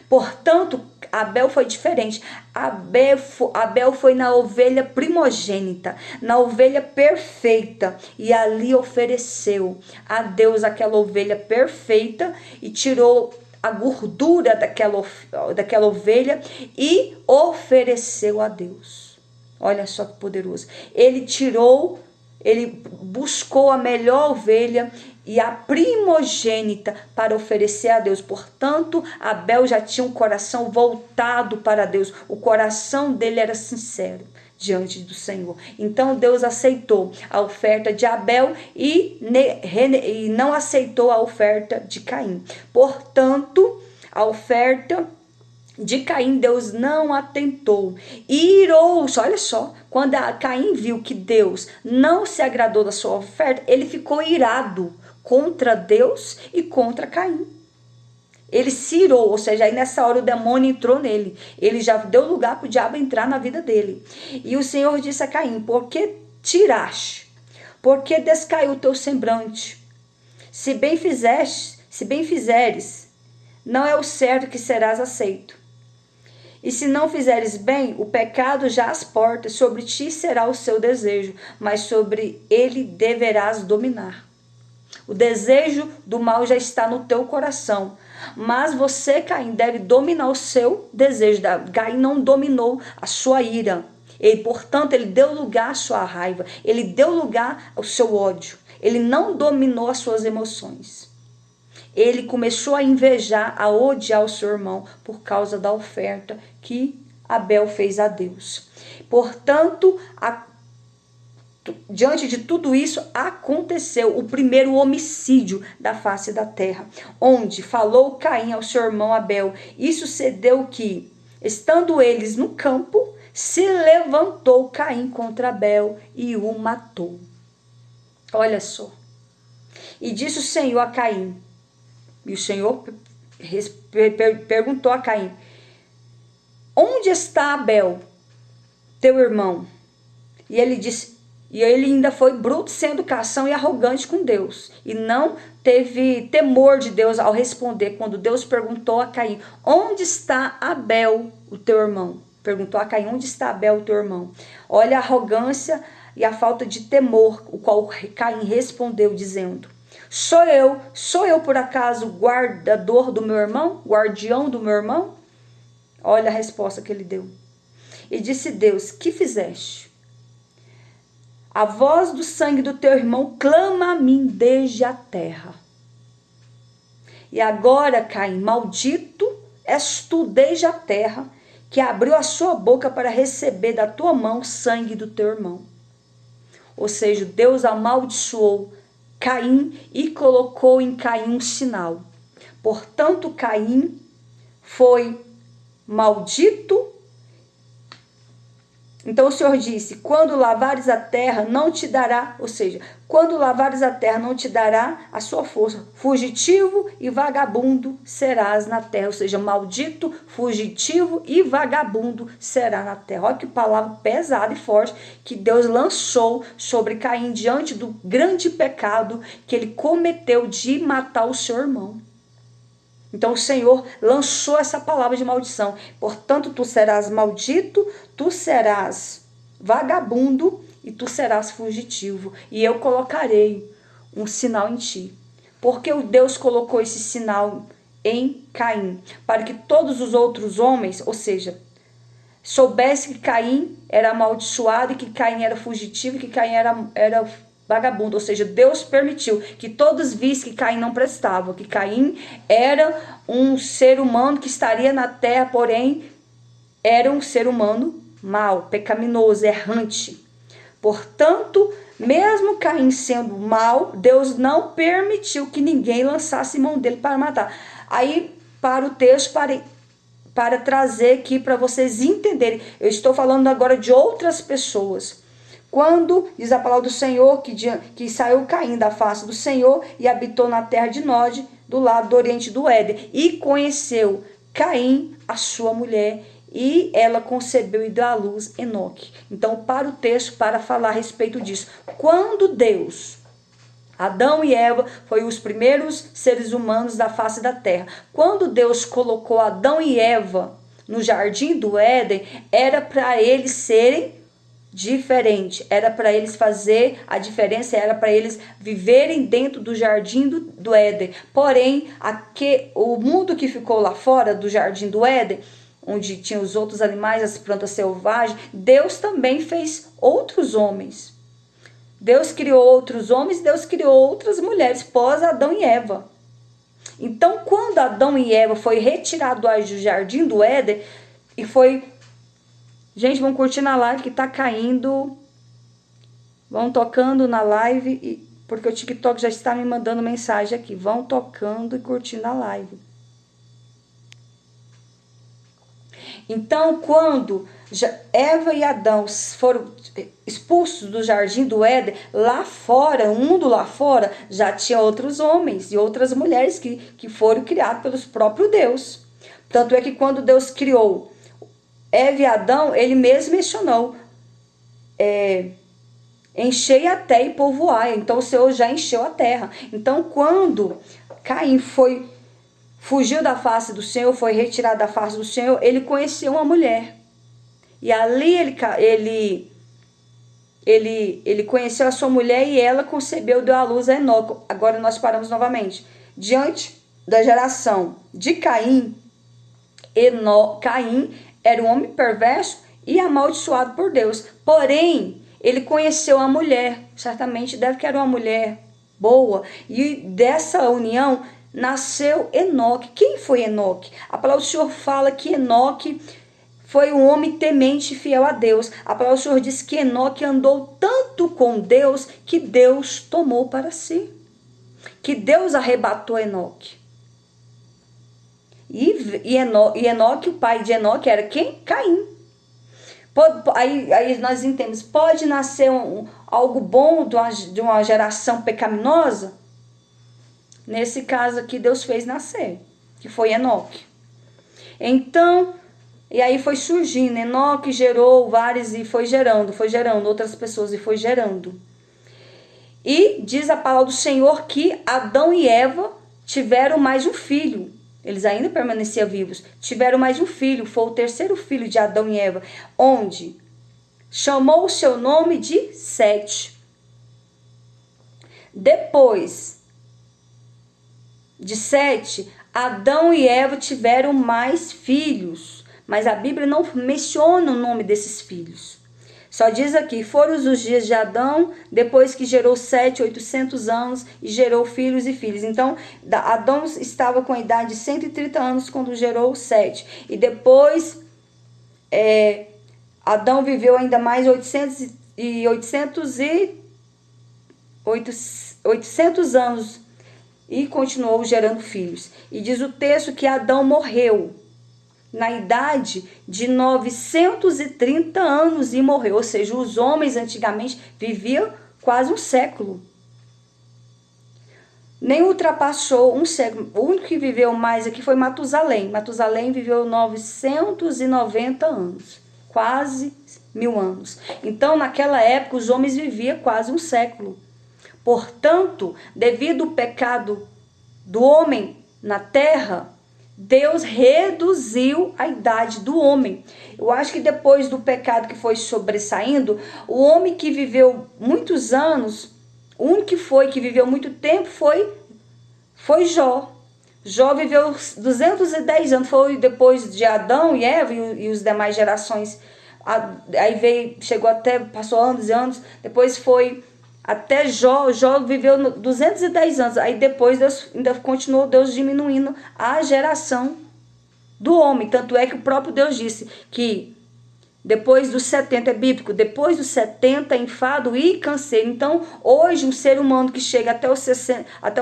Portanto, Abel foi diferente. Abel foi na ovelha primogênita, na ovelha perfeita, e ali ofereceu a Deus aquela ovelha perfeita e tirou a gordura daquela ovelha e ofereceu a Deus. Olha só que poderoso. Ele buscou a melhor ovelha e a primogênita para oferecer a Deus. Portanto, Abel já tinha um coração voltado para Deus. O coração dele era sincero diante do Senhor. Então Deus aceitou a oferta de Abel e não aceitou a oferta de Caim. Portanto, a oferta de Caim Deus não atentou. Irou-se, olha só, quando Caim viu que Deus não se agradou da sua oferta, ele ficou irado contra Deus e contra Caim. Ele se irou, ou seja, aí nessa hora o demônio entrou nele. Ele já deu lugar para o diabo entrar na vida dele. E o Senhor disse a Caim: por que tiraste? Por que descaiu o teu semblante? Se bem fizeres, não é o certo que serás aceito. E se não fizeres bem, o pecado já às portas, sobre ti será o seu desejo, mas sobre ele deverás dominar. O desejo do mal já está no teu coração, mas você, Caim, deve dominar o seu desejo. Caim não dominou a sua ira. Portanto, ele deu lugar à sua raiva, ele deu lugar ao seu ódio. Ele não dominou as suas emoções. Ele começou a invejar, a odiar o seu irmão por causa da oferta que Abel fez a Deus. Portanto, diante de tudo isso, aconteceu o primeiro homicídio da face da terra, onde falou Caim ao seu irmão Abel. E sucedeu que, estando eles no campo, se levantou Caim contra Abel e o matou. Olha só. E disse o Senhor a Caim, e o Senhor perguntou a Caim: onde está Abel, teu irmão? E ele disse: E ele ainda foi bruto, sem educação e arrogante com Deus. E não teve temor de Deus ao responder quando Deus perguntou a Caim: onde está Abel, o teu irmão? Perguntou a Caim: onde está Abel, o teu irmão? Olha a arrogância e a falta de temor, o qual Caim respondeu dizendo: sou eu por acaso guardador do meu irmão? Guardião do meu irmão? Olha a resposta que ele deu. E disse Deus: que fizeste? A voz do sangue do teu irmão clama a mim desde a terra. E agora, Caim, maldito és tu desde a terra, que abriu a sua boca para receber da tua mão sangue do teu irmão. Ou seja, Deus amaldiçoou Caim e colocou em Caim um sinal. Portanto, Caim foi maldito. Então o Senhor disse: quando lavares a terra, não te dará, ou seja, quando lavares a terra, não te dará a sua força. Fugitivo e vagabundo serás na terra. Ou seja, maldito, fugitivo e vagabundo será na terra. Olha que palavra pesada e forte que Deus lançou sobre Caim diante do grande pecado que ele cometeu de matar o seu irmão. Então o Senhor lançou essa palavra de maldição. Portanto, tu serás maldito, tu serás vagabundo e tu serás fugitivo. E eu colocarei um sinal em ti. Porque o Deus colocou esse sinal em Caim? Para que todos os outros homens, ou seja, soubessem que Caim era amaldiçoado e que Caim era fugitivo e que Caim era vagabundo, ou seja, Deus permitiu que todos vissem que Caim não prestava, que Caim era um ser humano que estaria na terra, porém era um ser humano mau, pecaminoso, errante. Portanto, mesmo Caim sendo mau, Deus não permitiu que ninguém lançasse mão dele para matar. Aí, para o texto, para trazer aqui para vocês entenderem, eu estou falando agora de outras pessoas. Quando, diz a palavra do Senhor, que saiu Caim da face do Senhor e habitou na terra de Nod, do lado do oriente do Éden, e conheceu Caim, a sua mulher, e ela concebeu e deu à luz Enoque. Então, para o texto, para falar a respeito disso, quando Deus, Adão e Eva foram os primeiros seres humanos da face da terra, quando Deus colocou Adão e Eva no jardim do Éden, era para eles serem diferente, era para eles fazer a diferença, era para eles viverem dentro do jardim do Éden. Porém, o mundo que ficou lá fora do jardim do Éden, onde tinha os outros animais, as plantas selvagens, Deus também fez outros homens. Deus criou outros homens, Deus criou outras mulheres, pós Adão e Eva. Então, quando Adão e Eva foi retirado do jardim do Éden e foi... Gente, vão curtir na live que tá caindo. Vão tocando na live, porque o TikTok já está me mandando mensagem aqui. Vão tocando e curtindo a live. Então, quando Eva e Adão foram expulsos do jardim do Éden, lá fora, o mundo lá fora, já tinha outros homens e outras mulheres que foram criados pelos próprios Deus. Tanto é que quando Deus criou Eva e Adão, ele mesmo mencionou, enchei a terra e povoai. Então o Senhor já encheu a terra. Então quando Caim fugiu da face do Senhor, foi retirado da face do Senhor, ele conheceu uma mulher. E ali ele conheceu a sua mulher e ela concebeu, deu à luz a Enoque. Agora nós paramos novamente. Diante da geração de Caim, Caim era um homem perverso e amaldiçoado por Deus. Porém, ele conheceu a mulher. Certamente deve que era uma mulher boa. E dessa união nasceu Enoque. Quem foi Enoque? A palavra do Senhor fala que Enoque foi um homem temente e fiel a Deus. A palavra do Senhor diz que Enoque andou tanto com Deus que Deus tomou para si. Que Deus arrebatou Enoque. E Enoque, o pai de Enoque era quem? Caim. Aí nós entendemos, pode nascer algo bom de uma geração pecaminosa? Nesse caso aqui Deus fez nascer, que foi Enoque. Então, E aí foi surgindo, Enoque gerou vários e foi gerando outras pessoas e foi gerando. E diz a palavra do Senhor que Adão e Eva tiveram mais um filho. Eles ainda permaneciam vivos. Tiveram mais um filho, foi o terceiro filho de Adão e Eva, onde chamou o seu nome de Sete. Depois de Sete, Adão e Eva tiveram mais filhos, mas a Bíblia não menciona o nome desses filhos. Só diz aqui, foram os dias de Adão, depois que gerou 800 anos e gerou filhos e filhas. Então, Adão estava com a idade de 130 anos quando gerou Sete. E depois, Adão viveu ainda mais 800 anos e continuou gerando filhos. E diz o texto que Adão morreu na idade de 930 anos e morreu. Ou seja, os homens antigamente viviam quase um século. Nem ultrapassou um século. O único que viveu mais aqui foi Matusalém. Matusalém viveu 990 anos. Quase 1000 anos. Então, naquela época, os homens viviam quase um século. Portanto, devido ao pecado do homem na terra, Deus reduziu a idade do homem. Eu acho que depois do pecado que foi sobressaindo, o homem que viveu muitos anos, o único que viveu muito tempo foi Jó. Jó viveu 210 anos, foi depois de Adão e Eva e os demais gerações. Aí chegou até, passou anos e anos, depois foi até Jó viveu 210 anos. Aí depois Deus ainda continuou diminuindo a geração do homem. Tanto é que o próprio Deus disse que depois dos 70, é bíblico, depois dos 70, enfado e canseiro. Então, hoje, um ser humano que chega até os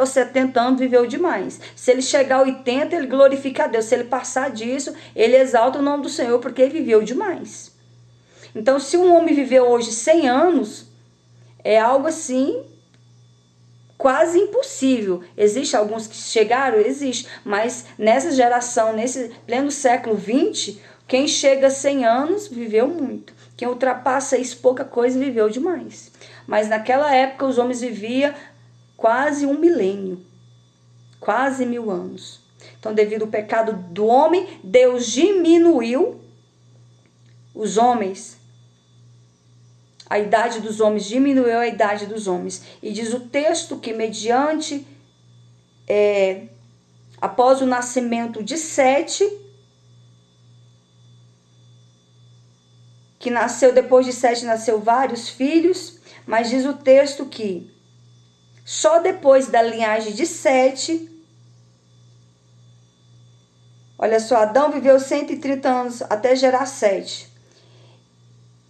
70 anos viveu demais. Se ele chegar a 80, ele glorifica a Deus. Se ele passar disso, ele exalta o nome do Senhor, porque ele viveu demais. Então, se um homem viveu hoje 100 anos, é algo assim quase impossível. Existe alguns que chegaram? Existe. Mas nessa geração, nesse pleno século 20, quem chega a 100 anos viveu muito. Quem ultrapassa isso, pouca coisa, viveu demais. Mas naquela época os homens viviam quase 1 milênio. Quase 1000 anos. Então, devido ao pecado do homem, Deus diminuiu os homens. A idade dos homens diminuiu a idade dos homens. E diz o texto que mediante, após o nascimento de Sete, que nasceu depois de Sete, nasceu vários filhos, mas diz o texto que só depois da linhagem de Sete, olha só, Adão viveu 130 anos até gerar Sete.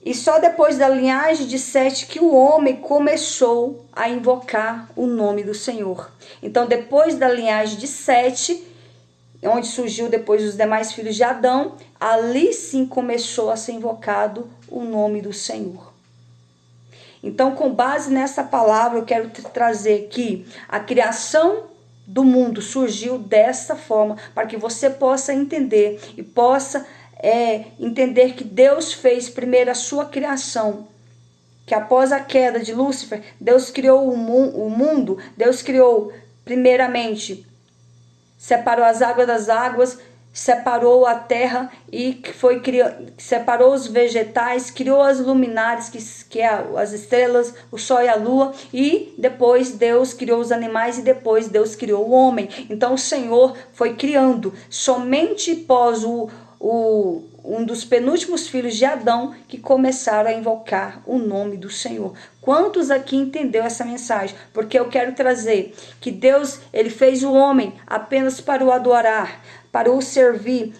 E só depois da linhagem de Sete que o homem começou a invocar o nome do Senhor. Então, depois da linhagem de Sete, onde surgiu depois os demais filhos de Adão, ali sim começou a ser invocado o nome do Senhor. Então, com base nessa palavra, eu quero trazer que a criação do mundo surgiu dessa forma, para que você possa entender e possa entender que Deus fez primeiro a sua criação, que após a queda de Lúcifer, Deus criou o mundo. Deus criou primeiramente, separou as águas das águas, separou a terra e separou os vegetais, criou as luminares, que é as estrelas, o sol e a lua, e depois Deus criou os animais e depois Deus criou o homem. Então o Senhor foi criando, somente após um dos penúltimos filhos de Adão que começaram a invocar o nome do Senhor. Quantos aqui entendeu essa mensagem? Porque eu quero trazer que Deus, ele fez o homem apenas para o adorar, para o servir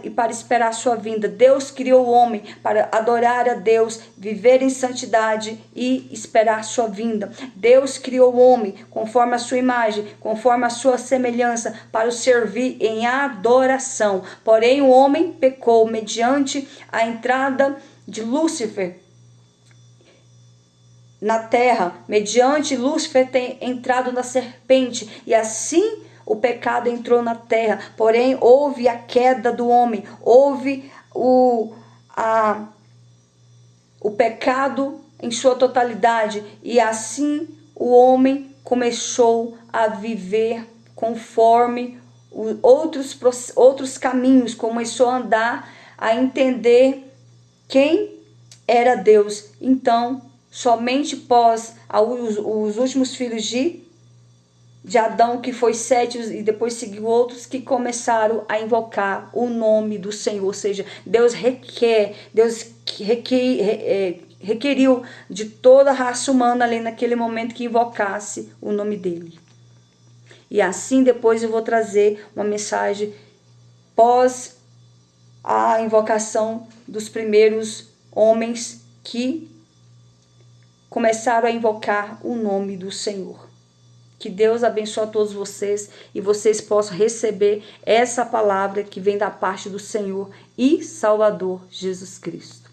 e para esperar a sua vinda. Deus criou o homem para adorar a Deus, viver em santidade e esperar a sua vinda. Deus criou o homem conforme a sua imagem, conforme a sua semelhança, para o servir em adoração. Porém, o homem pecou mediante a entrada de Lúcifer na terra, mediante Lúcifer ter entrado na serpente, e assim o pecado entrou na terra. Porém, houve a queda do homem, houve o pecado em sua totalidade, e assim o homem começou a viver conforme outros caminhos, começou a andar, a entender quem era Deus. Então, somente pós os últimos filhos de Adão, que foi Sete, e depois seguiu outros que começaram a invocar o nome do Senhor. Ou seja, Deus requeriu de toda a raça humana ali naquele momento que invocasse o nome dele. E assim depois eu vou trazer uma mensagem pós a invocação dos primeiros homens que começaram a invocar o nome do Senhor. Que Deus abençoe a todos vocês e vocês possam receber essa palavra que vem da parte do Senhor e Salvador Jesus Cristo.